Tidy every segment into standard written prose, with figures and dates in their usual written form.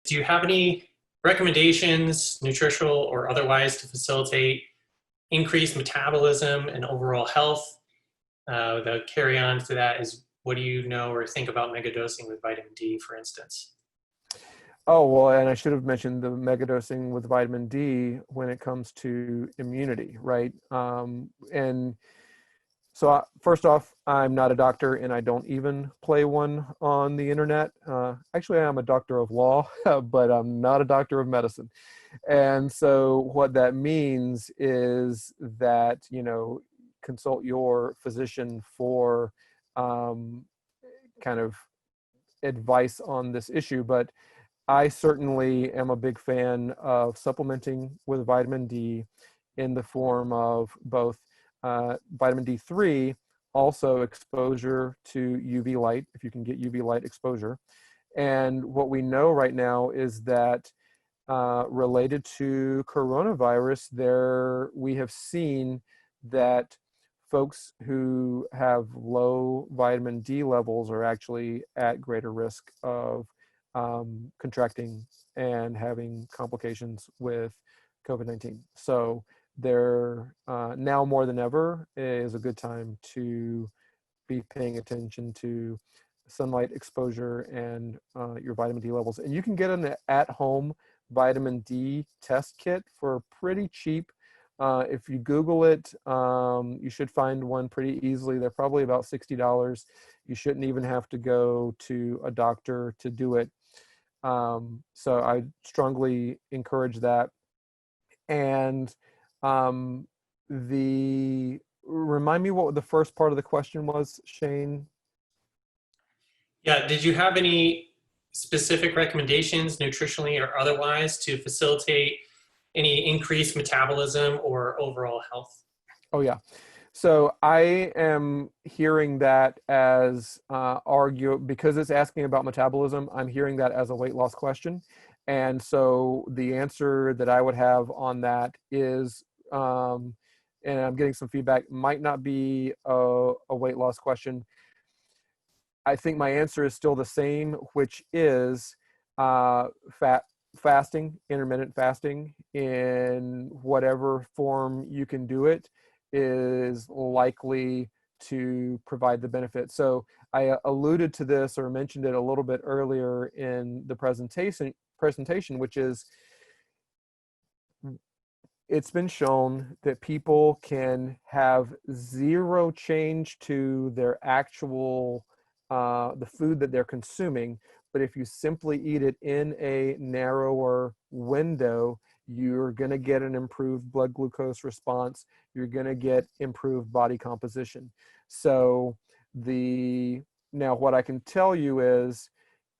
do you have any recommendations, nutritional or otherwise, to facilitate increased metabolism and overall health? The carry on to that is, what do you know or think about megadosing with vitamin D, for instance? Oh, well, and I should have mentioned the megadosing with vitamin D when it comes to immunity, right? And so first off, I'm not a doctor and I don't even play one on the internet. Actually, I'm a doctor of law, but I'm not a doctor of medicine. And so what that means is that, consult your physician for kind of advice on this issue. But I certainly am a big fan of supplementing with vitamin D in the form of both vitamin D3, also exposure to UV light, if you can get UV light exposure. And what we know right now is that related to coronavirus, we have seen that folks who have low vitamin D levels are actually at greater risk of contracting and having complications with COVID-19. So there, now more than ever, is a good time to be paying attention to sunlight exposure and your vitamin D levels. And you can get an at-home vitamin D test kit for pretty cheap. If you Google it, you should find one pretty easily. They're probably about $60. You shouldn't even have to go to a doctor to do it. So I strongly encourage that. And remind me what the first part of the question was, Shane. Yeah, did you have any specific recommendations, nutritionally or otherwise, to facilitate any increased metabolism or overall health? Oh, yeah. So I am hearing that as because it's asking about metabolism, I'm hearing that as a weight loss question. And so the answer that I would have on that is, and I'm getting some feedback, might not be a weight loss question. I think my answer is still the same, which is fasting, intermittent fasting, in whatever form you can do it, is likely to provide the benefit. So I alluded to this or mentioned it a little bit earlier in the presentation, which is, it's been shown that people can have zero change to their actual the food that they're consuming, but if you simply eat it in a narrower window, you're going to get an improved blood glucose response. You're going to get improved body composition. So now what I can tell you is,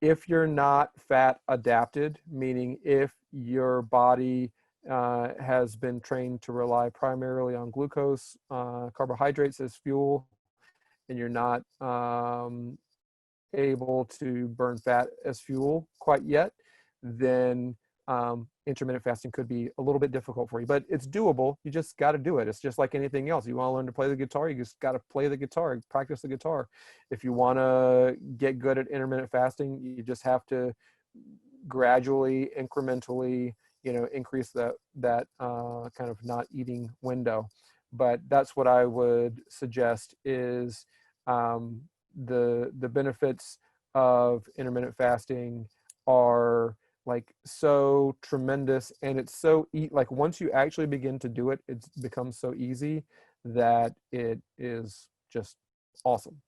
if you're not fat adapted, meaning if your body has been trained to rely primarily on glucose, carbohydrates as fuel, and you're not able to burn fat as fuel quite yet, then intermittent fasting could be a little bit difficult for you, but it's doable. You just got to do it. It's just like anything else. You want to learn to play the guitar, you just got to play the guitar, practice the guitar. If you want to get good at intermittent fasting, you just have to gradually, incrementally, increase that kind of not eating window. But that's what I would suggest is the benefits of intermittent fasting are like so tremendous, and it's so like once you actually begin to do it, it becomes so easy that it is just awesome.